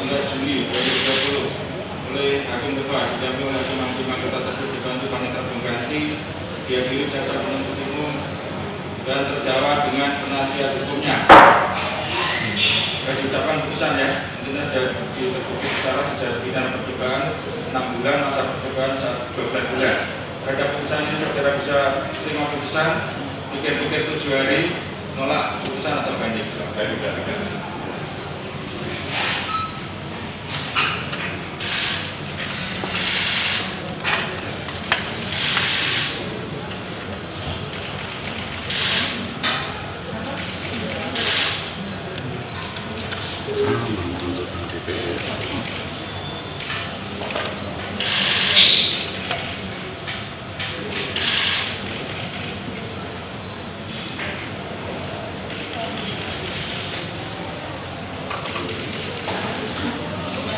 13 Juli 2020 oleh Hakim Dewan didampingi oleh Hakim anggota tersebut dibantu panitera pengganti dihadiri jaksa penuntut umum dan terdakwa dengan penasihat hukumnya. Saya ucapkan putusan ya, tentunya terbukti secara secara pidana percobaan 6 bulan, masa percobaan 12 bulan. Terhadap putusan ini saudara bisa terima putusan, pikir-pikir 7 hari, nolak putusan atau banding. Saya bisa pikir.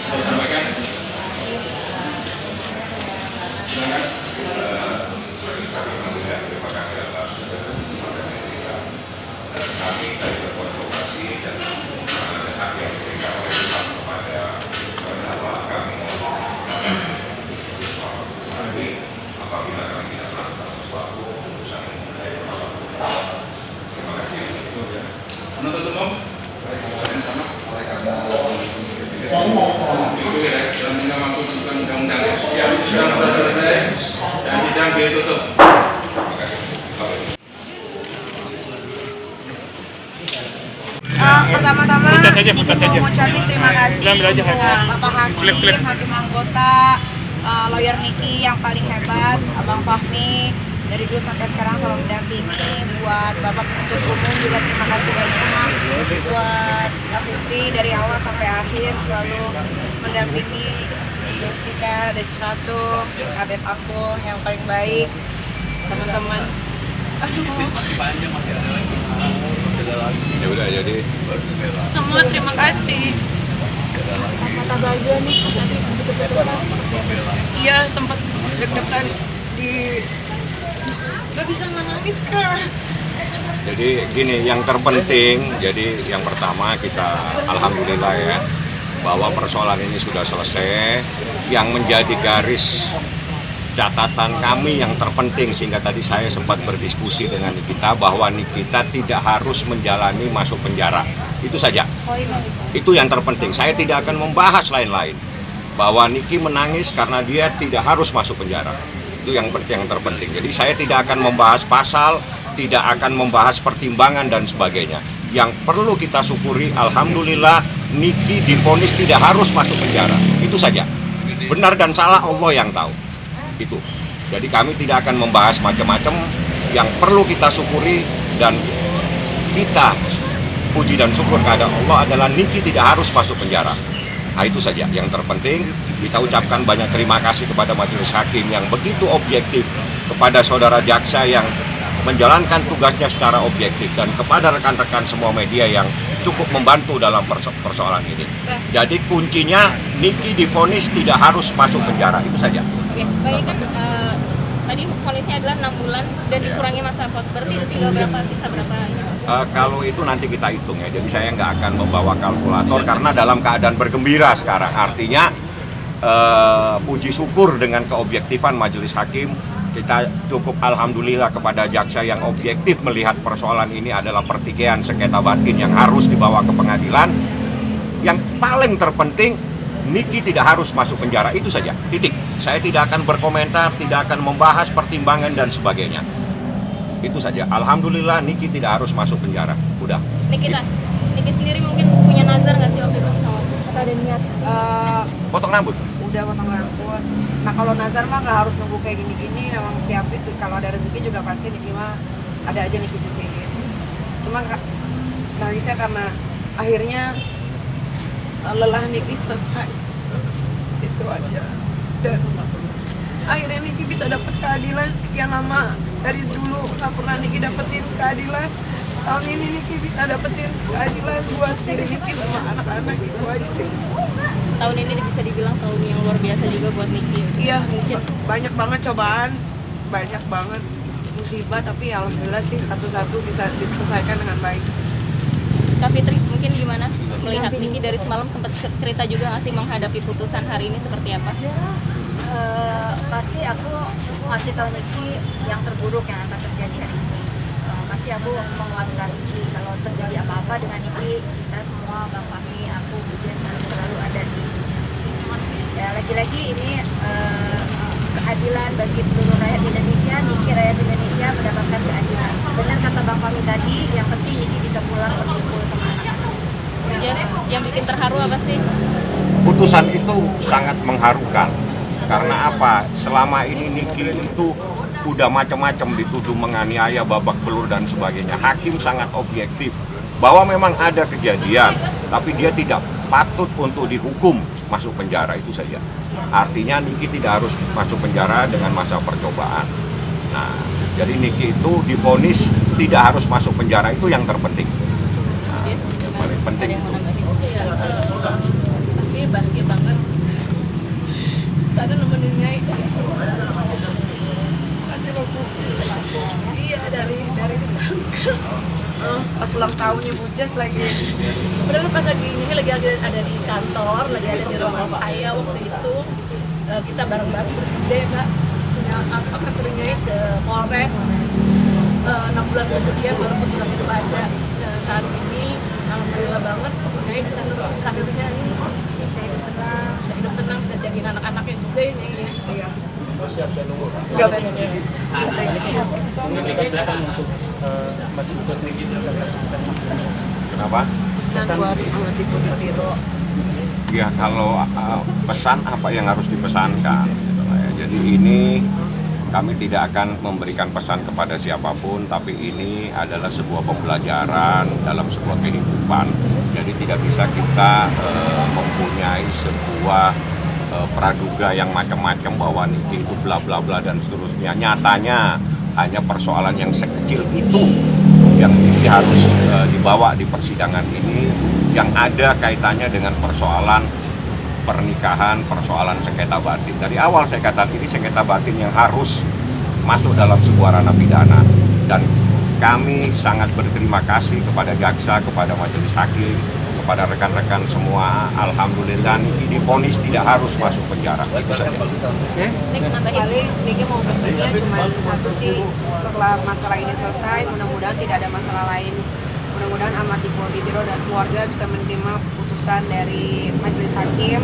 Saya sampaikan. Silakan. Terima kasih atas kepercayaan kita. Kami dari berkonsultasi dan hak yang diberikan oleh Tuhan kepada terdakwa kami nanti apabila kami tidak melakukan sesuatu keputusan dari terima kasih. Penuntut umum. Itu ya, dalam tingkat mampu tentukan undang-undang ya. Sidang sudah selesai dan sidang ditutup. Pertama-tama ingin mengucapkan terima kasih untuk Bapak Hakim anggota, lawyer Niki yang paling hebat, Abang Fahmi dari dulu sampai sekarang selalu mendampingi. Buat Bapak penuntut umum juga terima kasih banyak. Buat Kak Fitri dari awal sampai akhir selalu mendampingi. Jessica, Desratu, adik aku yang paling baik, teman-teman. Ya udah jadi Semua terima kasih. Mata bahagia nih, iya sempat deg-degan gak bisa nangis kan. Jadi gini, yang terpenting, jadi yang pertama kita alhamdulillah ya bahwa persoalan ini sudah selesai. Yang menjadi garis catatan kami yang terpenting sehingga tadi saya sempat berdiskusi dengan Nikita bahwa Nikita tidak harus menjalani masuk penjara. Itu saja. Itu yang terpenting. Saya tidak akan membahas lain-lain. Bahwa Niki menangis karena dia tidak harus masuk penjara. Itu yang terpenting. Jadi saya tidak akan membahas pasal, tidak akan membahas pertimbangan dan sebagainya. Yang perlu kita syukuri, alhamdulillah Niki divonis tidak harus masuk penjara. Itu saja. Benar dan salah Allah yang tahu. Itu. Jadi kami tidak akan membahas macam-macam. Yang perlu kita syukuri dan kita puji dan syukur kepada Allah adalah Niki tidak harus masuk penjara. Nah itu saja yang terpenting. Kita ucapkan banyak terima kasih kepada majelis hakim yang begitu objektif, kepada saudara jaksa yang menjalankan tugasnya secara objektif, dan kepada rekan-rekan semua media yang cukup membantu dalam persoalan ini. Jadi kuncinya Niki divonis tidak harus masuk penjara, itu saja. Oke, baik kan tadi vonisnya adalah 6 bulan dan dikurangi masa vote, berarti tinggal berapa, sisa berapa? Kalau itu nanti kita hitung ya, jadi saya nggak akan membawa kalkulator karena dalam keadaan bergembira sekarang. Artinya puji syukur dengan keobjektifan majelis hakim. Kita cukup alhamdulillah kepada jaksa yang objektif melihat persoalan ini adalah pertikaian sengketa batin yang harus dibawa ke pengadilan. Yang paling terpenting, Niki tidak harus masuk penjara, itu saja, titik. Saya tidak akan berkomentar, tidak akan membahas pertimbangan dan sebagainya. Itu saja, alhamdulillah Niki tidak harus masuk penjara, udah. Niki sendiri mungkin punya nazar nggak sih waktu itu? Apa ada niat? Potong rambut? Udah potong rambut. Nah kalau nazar mah nggak harus nunggu kayak gini-gini. Emang tiap itu kalau ada rezeki juga pasti Niki mah ada aja Niki sisihin. Cuma nangisnya karena akhirnya lelah Niki selesai. Itu aja. Dan akhirnya Niki bisa dapat keadilan sekian lama. Dari dulu nggak pernah Niki dapetin keadilan. Tahun ini Niki bisa dapetin keadilan buat diri Niki sama anak-anak, itu aja sih. Tahun ini bisa dibilang tahun yang luar biasa juga buat Niki. Iya, banyak banget cobaan, banyak banget musibah, tapi alhamdulillah sih satu-satu bisa diselesaikan dengan baik. Kak Fitri, mungkin mungkin gimana melihat Niki dari semalam sempat cerita juga nggak sih menghadapi putusan hari ini seperti apa? Pasti aku ngasih tahu Niki yang terburuk yang akan terjadi hari ini. Pasti aku menguatkan Niki kalau terjadi apa-apa dengan Niki, kita semua Bang Fahmi, aku Bujes selalu ada di ya, lagi-lagi ini keadilan bagi seluruh rakyat Indonesia. Niki rakyat Indonesia mendapatkan keadilan. Benar kata Bang Fahmi tadi, yang penting Niki bisa pulang berkumpul sama anak-anak. Bujes, yang bikin terharu apa sih? Putusan itu sangat mengharukan. Karena apa? Selama ini Niki itu udah macam-macam dituduh menganiaya, babak belur dan sebagainya. Hakim sangat objektif bahwa memang ada kejadian, tapi dia tidak patut untuk dihukum masuk penjara, itu saja. Artinya Niki tidak harus masuk penjara dengan masa percobaan. Nah, jadi Niki itu divonis tidak harus masuk penjara, itu yang terpenting. Nah, yang paling penting itu. Pasti bahagia banget. Ada nemenin Nyai. Iya dari pas ulang tahunnya Bujes lagi. Beneran pas lagi ini lagi ada di kantor, lagi ada di rumah saya waktu itu kita bareng-bareng bertiga ya Kak. Apa Nyai ke Polres. 6 bulan kemudian baru putusan itu ada. Saat ini alhamdulillah banget Nyai bisa nerusin karirnya ini. Bisa hidup tenang, bisa jagain anak-anaknya juga ini ya. Iya. Enggak beres. Kenapa? Pesan buat Ahmad Tiro. Ya kalau pesan apa yang harus dipesankan gitu lah ya. Jadi ini kami tidak akan memberikan pesan kepada siapapun, tapi ini adalah sebuah pembelajaran dalam sebuah kehidupan. Jadi tidak bisa kita mempunyai sebuah praduga yang macam-macam bahwa Niki itu bla bla bla dan seterusnya. Nyatanya hanya persoalan yang sekecil itu yang Niki harus dibawa di persidangan ini, yang ada kaitannya dengan persoalan pernikahan, persoalan sengketa batin. Dari awal saya katakan ini sengketa batin yang harus masuk dalam sebuah ranah pidana, dan kami sangat berterima kasih kepada jaksa, kepada majelis hakim, kepada rekan-rekan semua. Alhamdulillah Niki divonis tidak harus masuk penjara. Itu saja. Niki mau pesannya cuma satu sih, setelah masalah ini selesai mudah-mudahan tidak ada masalah lain. Mudah-mudahan Ahmad Tiro dan keluarga bisa menerima putusan dari majelis hakim.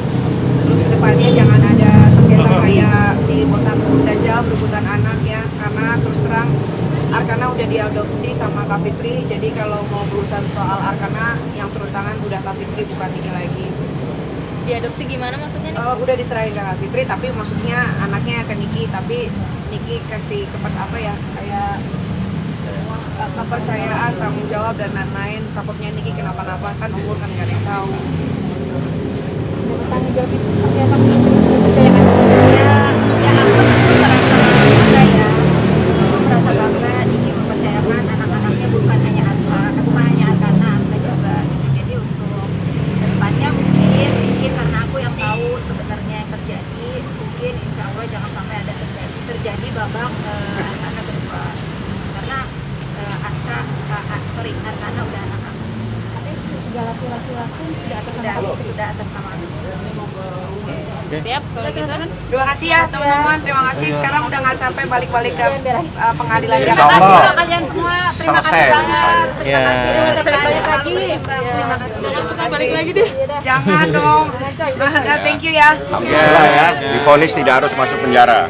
Terus kedepannya jangan ada sengketa kayak si Botak Dajjal berebutan anak ya, karena terus terang Arkana udah diadopsi sama Kak Fitri. Jadi kalau mau berurusan soal Arkana yang turun tangan udah Kak Fitri, bukan Niki lagi. Diadopsi gimana maksudnya? Udah diserahin ke Kak Fitri, tapi maksudnya anaknya ke Niki, tapi Niki kasih kepada apa ya, kayak kepercayaan, tanggung jawab dan lain-lain. Takutnya Niki kenapa-napa, kan umur kan nggak ada yang tahu. Tanggung jawab itu seperti apa? Ya aku tentu merasa bangga ya. Aku merasa bangga Niki mempercayakan anak-anaknya, bukan hanya Arkana, Aska juga. Jadi untuk kedepannya mungkin karena aku yang tahu sebenarnya yang terjadi, mungkin insya Allah jangan sampai ada terjadi babak Arkana kedua. Karena Arkana udah anak aku. Tapi segala perilaku sudah atas nama aku. Siap kalau gitu. Terima kasih ya teman-teman, terima kasih. Sekarang udah nggak capek balik-balik ke pengadilan. Terima Insya kasih Allah. loh kalian semua. Terima Selesai. kasih banget. Terima Ya. kasih udah balik lagi. Terima kasih. Balik lagi deh. Jangan dong. Thank you ya. Alhamdulillah ya, divonis tidak harus masuk penjara.